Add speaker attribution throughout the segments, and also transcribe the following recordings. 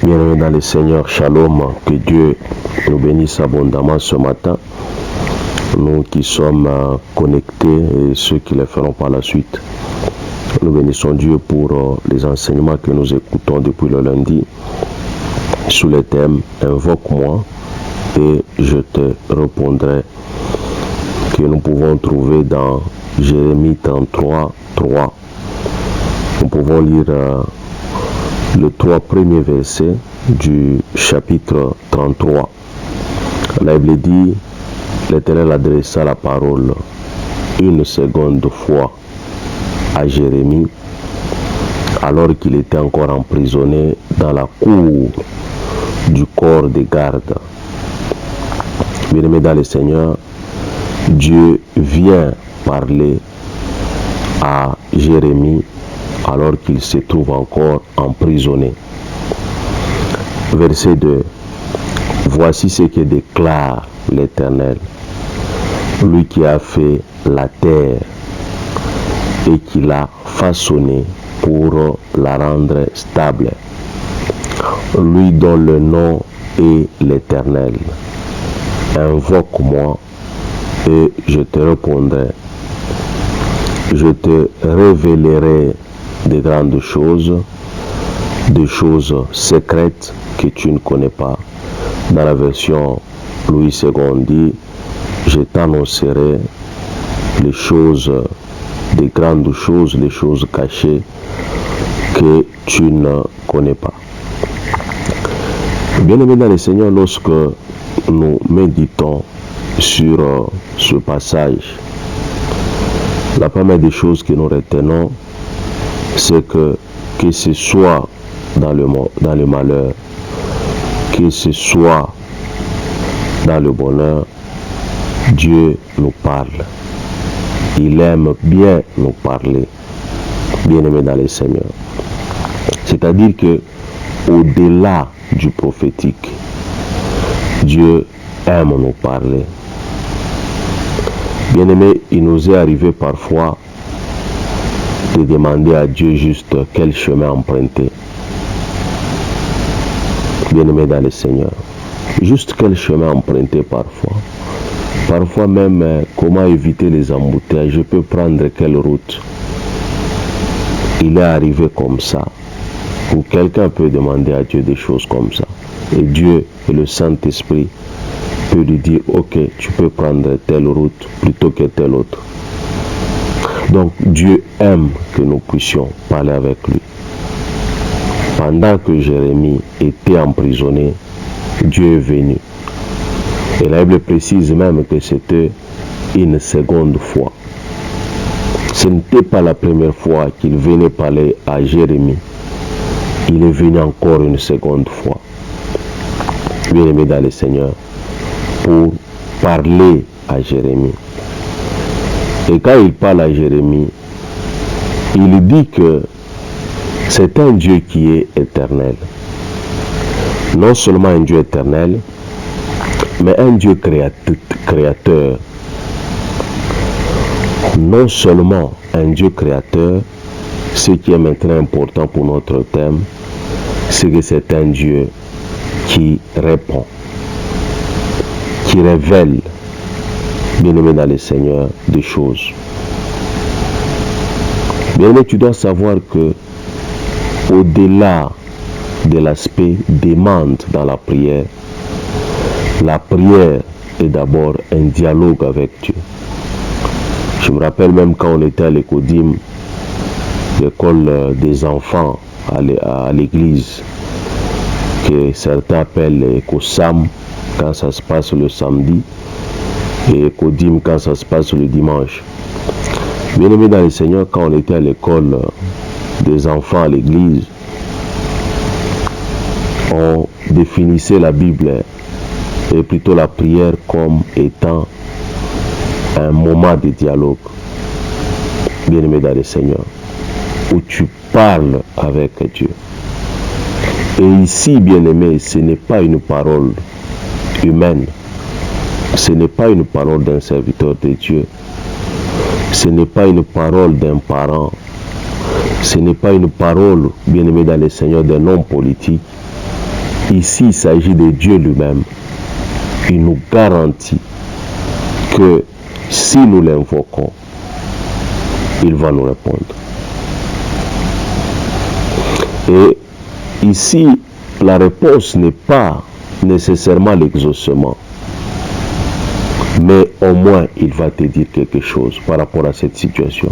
Speaker 1: Bien-aimés dans le Seigneur, shalom, que Dieu nous bénisse abondamment ce matin. Nous qui sommes connectés et ceux qui le feront par la suite. Nous bénissons Dieu pour les enseignements que nous écoutons depuis le lundi sous le thème « Invoque-moi et je te répondrai » que nous pouvons trouver dans Jérémie 33, 3. Nous pouvons lire les 3 premiers versets du chapitre 33. La Bible dit, l'Éternel adressa la parole une seconde fois à Jérémie alors qu'il était encore emprisonné dans la cour du corps des gardes. Bien-aimés dans le Seigneur, Dieu vient parler à Jérémie alors qu'il se trouve encore emprisonné. Verset 2. Voici ce que déclare l'Éternel, lui qui a fait la terre et qui l'a façonnée pour la rendre stable, lui dont le nom est l'Éternel. Invoque-moi et je te répondrai. Je te révélerai des grandes choses, des choses secrètes que tu ne connais pas. Dans la version Louis II dit, je t'annoncerai les choses, des grandes choses, les choses cachées que tu ne connais pas. Bien-aimés dans le Seigneur, lorsque nous méditons sur ce passage, la première des choses que nous retenons, c'est que ce soit dans le malheur, que ce soit dans le bonheur, Dieu nous parle. Il aime bien nous parler, bien-aimés dans le Seigneur. C'est-à-dire que au-delà du prophétique, Dieu aime nous parler. Bien-aimés, il nous est arrivé parfois de demander à Dieu juste quel chemin emprunter. Bien-aimés dans le Seigneur, juste quel chemin emprunter parfois. Parfois même, comment éviter les embouteillages, je peux prendre quelle route. Il est arrivé comme ça, ou quelqu'un peut demander à Dieu des choses comme ça. Et Dieu et le Saint-Esprit peut lui dire, ok, tu peux prendre telle route plutôt que telle autre. Donc Dieu aime que nous puissions parler avec lui. Pendant que Jérémie était emprisonné, Dieu est venu. Et la Bible précise même que c'était une seconde fois. Ce n'était pas la première fois qu'il venait parler à Jérémie. Il est venu encore une seconde fois. Bien-aimé dans le Seigneur, pour parler à Jérémie. Et quand il parle à Jérémie, il dit que c'est un Dieu qui est éternel. Non seulement un Dieu éternel, mais un Dieu créateur. Non seulement un Dieu créateur, ce qui est maintenant important pour notre thème, c'est que c'est un Dieu qui répond, qui révèle, bien-aimé dans le Seigneur, des choses. Bien-aimé, tu dois savoir que au-delà de l'aspect demande dans la prière est d'abord un dialogue avec Dieu. Je me rappelle même quand on était à l'Écodim, l'école des enfants à l'église, que certains appellent Écosam quand ça se passe le samedi et Écodim quand ça se passe le dimanche. Bien-aimés dans le Seigneur, quand on était à l'école des enfants à l'église, on définissait la Bible et plutôt la prière comme étant un moment de dialogue, bien-aimé dans le Seigneur, où tu parles avec Dieu. Et ici, bien-aimé, ce n'est pas une parole humaine, ce n'est pas une parole d'un serviteur de Dieu, ce n'est pas une parole d'un parent, ce n'est pas une parole, bien-aimé dans le Seigneur, d'un homme politique, Ici, il s'agit de Dieu lui-même. Il nous garantit que si nous l'invoquons, il va nous répondre. Et ici, la réponse n'est pas nécessairement l'exaucement, mais au moins il va te dire quelque chose par rapport à cette situation.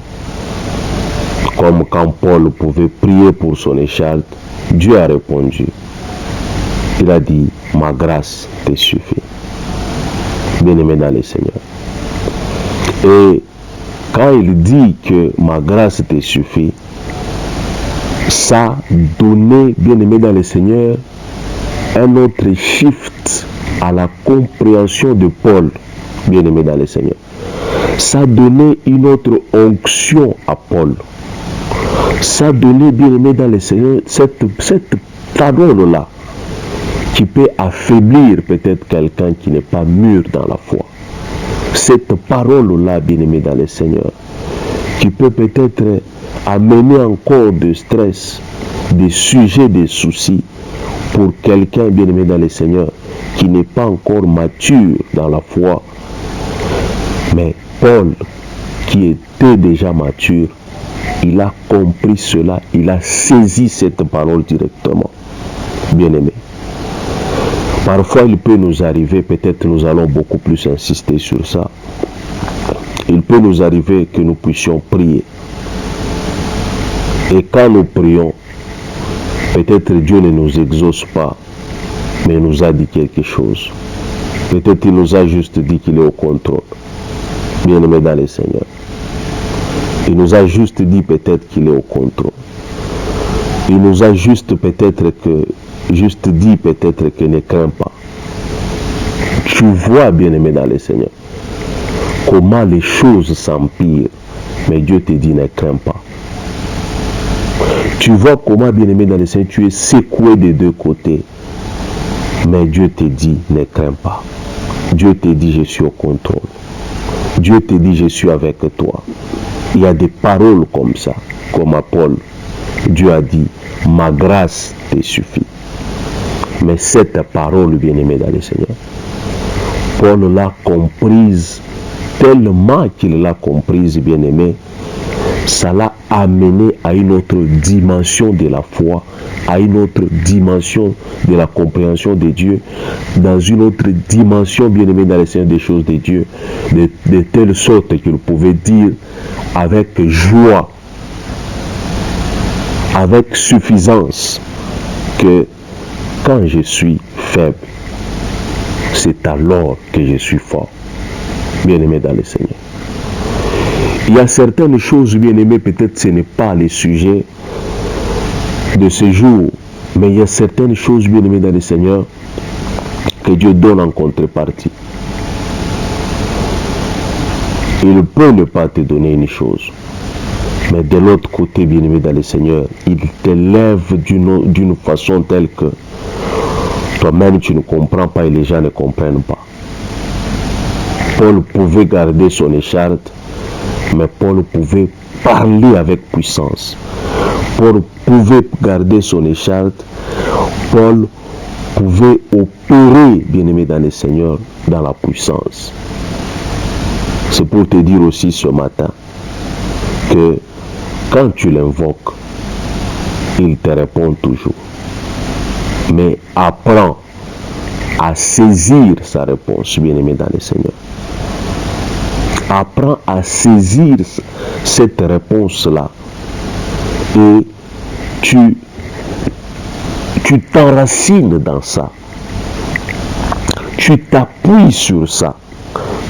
Speaker 1: Comme quand Paul pouvait prier pour son écharpe, Dieu a répondu. Il a dit, ma grâce te suffit. Bien-aimé dans le Seigneur. Et quand il dit que ma grâce te suffit, ça donnait, bien-aimé dans le Seigneur, un autre shift à la compréhension de Paul, bien-aimé dans le Seigneur. Ça donnait une autre onction à Paul. Ça donnait, bien-aimé dans le Seigneur, cette parole-là qui peut affaiblir peut-être quelqu'un qui n'est pas mûr dans la foi. Cette parole-là, bien-aimé dans le Seigneur, qui peut peut-être amener encore de stress, des sujets, des soucis pour quelqu'un, bien-aimé dans le Seigneur, qui n'est pas encore mature dans la foi. Mais Paul, qui était déjà mature, il a compris cela, il a saisi cette parole directement. Bien-aimé. Parfois, il peut nous arriver, peut-être nous allons beaucoup plus insister sur ça, il peut nous arriver que nous puissions prier. Et quand nous prions, peut-être Dieu ne nous exauce pas, mais il nous a dit quelque chose. Peut-être il nous a juste dit qu'il est au contrôle. Bien-aimé dans le Seigneur. Il nous a juste dit peut-être qu'il est au contrôle. Il nous a juste dit peut-être que ne crains pas. Tu vois, bien-aimé dans le Seigneur, comment les choses s'empirent, mais Dieu te dit ne crains pas. Tu vois comment, bien-aimé dans le Seigneur, tu es secoué des deux côtés, mais Dieu te dit ne crains pas. Dieu te dit je suis au contrôle. Dieu te dit je suis avec toi. Il y a des paroles comme ça, comme à Paul. Dieu a dit ma grâce te suffit. Mais cette parole, bien-aimé dans le Seigneur, Paul l'a comprise tellement qu'il l'a comprise, bien-aimé, ça l'a amené à une autre dimension de la foi, à une autre dimension de la compréhension de Dieu, dans une autre dimension, bien-aimé dans le Seigneur, des choses de Dieu, de telle sorte qu'il pouvait dire avec joie, avec suffisance, que quand je suis faible, c'est alors que je suis fort. Bien-aimé dans le Seigneur. Il y a certaines choses, bien-aimé, peut-être ce n'est pas le sujet de ce jour, mais il y a certaines choses, bien-aimé dans le Seigneur, que Dieu donne en contrepartie. Il ne peut ne pas te donner une chose, mais de l'autre côté, bien-aimé dans le Seigneur, il t'élève d'une façon telle que toi-même tu ne comprends pas et les gens ne comprennent pas. Paul pouvait garder son écharpe, mais Paul pouvait parler avec puissance. Paul pouvait garder son écharpe. Paul pouvait opérer, bien-aimé dans le Seigneur, dans la puissance. C'est pour te dire aussi ce matin que quand tu l'invoques, il te répond toujours. Mais apprends à saisir sa réponse, bien-aimé dans le Seigneur. Apprends à saisir cette réponse-là et tu t'enracines dans ça. Tu t'appuies sur ça.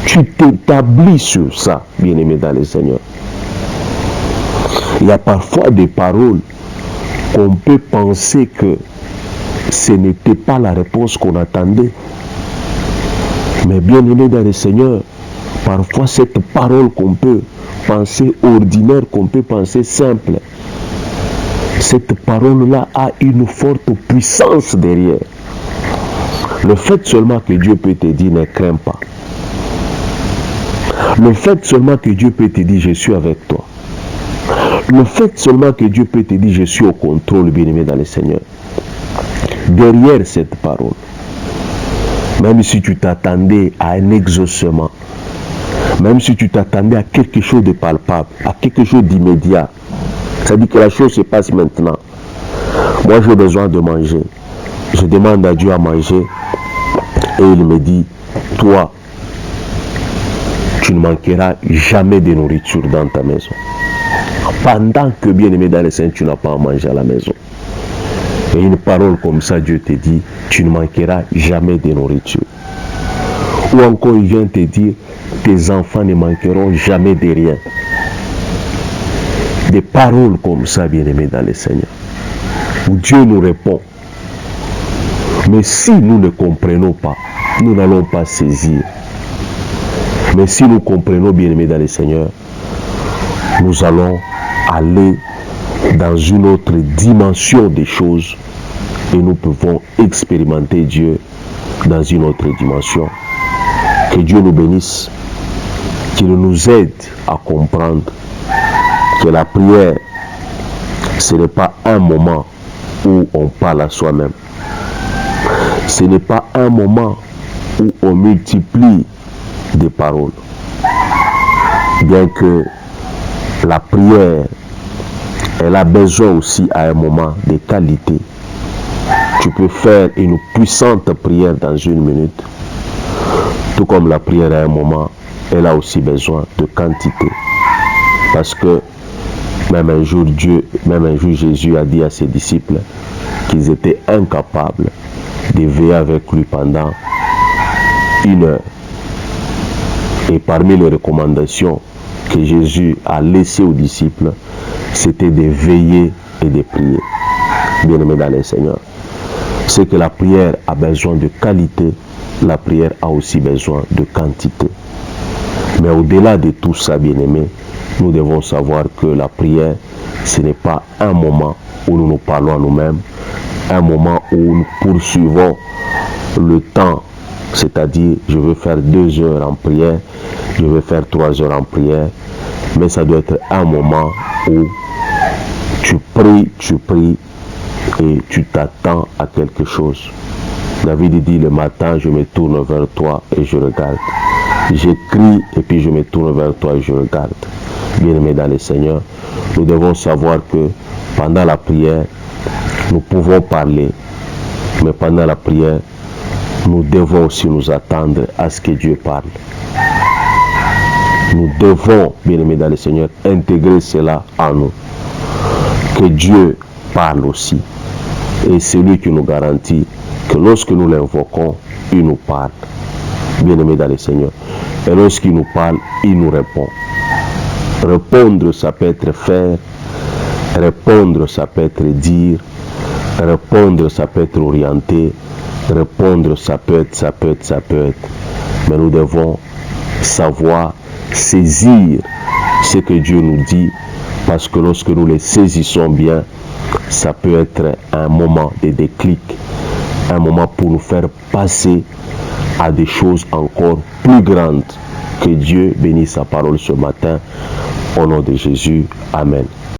Speaker 1: Tu t'établis sur ça, bien-aimé dans le Seigneur. Il y a parfois des paroles qu'on peut penser que ce n'était pas la réponse qu'on attendait. Mais bien-aimé dans le Seigneur, parfois cette parole qu'on peut penser ordinaire, qu'on peut penser simple, cette parole-là a une forte puissance derrière. Le fait seulement que Dieu peut te dire ne crains pas. Le fait seulement que Dieu peut te dire je suis avec toi. Le fait seulement que Dieu peut te dire je suis au contrôle, bien-aimé dans le Seigneur. derrière cette parole. Même si tu t'attendais à un exaucement, même si tu t'attendais à quelque chose de palpable, à quelque chose d'immédiat, c'est-à-dire que la chose se passe maintenant. Moi, j'ai besoin de manger. Je demande à Dieu à manger et il me dit, toi, tu ne manqueras jamais de nourriture dans ta maison. Pendant que, bien aimé dans le Seigneur, tu n'as pas à manger à la maison. Et une parole comme ça, Dieu te dit, tu ne manqueras jamais de nourriture. Ou encore, il vient te dire, tes enfants ne manqueront jamais de rien. Des paroles comme ça, bien aimé dans le Seigneur, où Dieu nous répond. Mais si nous ne comprenons pas, nous n'allons pas saisir. Mais si nous comprenons, bien aimé dans le Seigneur, nous allons aller dans une autre dimension des choses et nous pouvons expérimenter Dieu dans une autre dimension. Que Dieu nous bénisse, qu'il nous aide à comprendre que la prière, ce n'est pas un moment où on parle à soi-même. Ce n'est pas un moment où on multiplie des paroles. Bien que la prière, elle a besoin aussi à un moment de qualité. Tu peux faire une puissante prière dans une minute. Tout comme la prière à un moment, elle a aussi besoin de quantité. Parce que même un jour Jésus a dit à ses disciples qu'ils étaient incapables de veiller avec lui pendant 1 heure. Et parmi les recommandations que Jésus a laissées aux disciples, c'était de veiller et de prier. Bien-aimés dans le Seigneur, c'est que la prière a besoin de qualité, la prière a aussi besoin de quantité. Mais au-delà de tout ça, bien-aimés, nous devons savoir que la prière, ce n'est pas un moment où nous nous parlons à nous-mêmes, un moment où nous poursuivons le temps, c'est-à-dire je veux faire 2 heures en prière, je veux faire 3 heures en prière, mais ça doit être un moment où tu pries et tu t'attends à quelque chose. David dit, le matin, je me tourne vers toi et je regarde. J'écris et puis je me tourne vers toi et je regarde. Bien-aimés dans le Seigneur, nous devons savoir que pendant la prière, nous pouvons parler, mais pendant la prière, nous devons aussi nous attendre à ce que Dieu parle. Nous devons, bien-aimés dans le Seigneur, intégrer cela en nous. Que Dieu parle aussi. Et c'est lui qui nous garantit que lorsque nous l'invoquons, il nous parle. Bien-aimés dans le Seigneur. Et lorsqu'il nous parle, il nous répond. Répondre, ça peut être faire. Répondre, ça peut être dire. Répondre, ça peut être orienter. Répondre, ça peut être. Mais nous devons savoir saisir ce que Dieu nous dit, parce que lorsque nous les saisissons bien, ça peut être un moment de déclic, un moment pour nous faire passer à des choses encore plus grandes. Que Dieu bénisse sa parole ce matin. Au nom de Jésus. Amen.